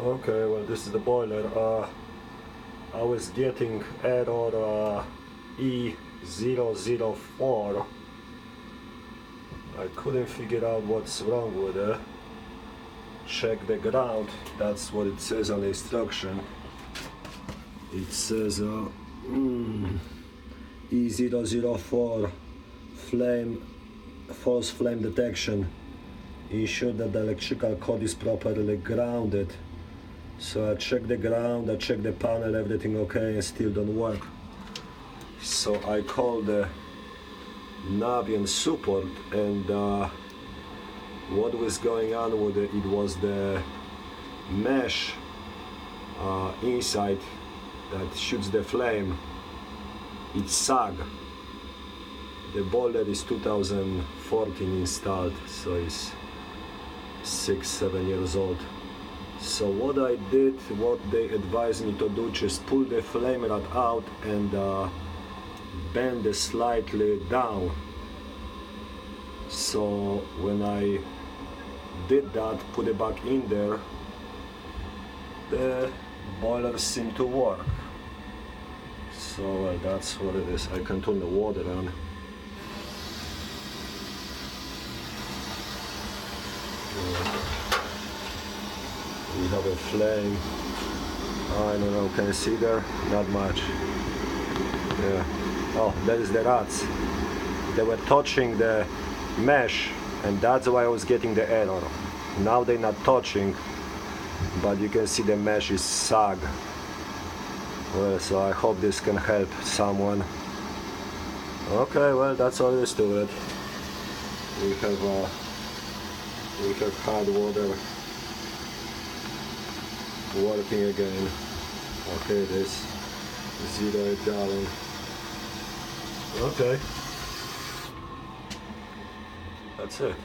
Okay, well, this is the boiler. I was getting error E004. I couldn't figure out what's wrong with it. Check the ground. That's what it says on the instruction. It says E004 false flame detection. Ensure that the electrical cord is properly grounded. So I checked the ground, I checked the panel, everything okay, and still don't work. So I called the Navien support, and what was going on with it? It was the mesh inside that shoots the flame. It sag. The boiler is 2014 installed, so it's 6-7 years old. So what I did, what they advised me to do, just pull the flame rod out and bend it slightly down. So when I did that, put it back in there, the boiler seemed to work. So that's what it is. I can turn the water on. We have a flame. I don't know, can you see there? Not much. Yeah. Oh, that is the rats. They were touching the mesh, and that's why I was getting the error. Now they're not touching, but you can see the mesh is sag. Well, so I hope this can help someone. Okay, well, that's all there is to it. We have hot water working again. Okay, this 0.8 gallon. Okay, that's it.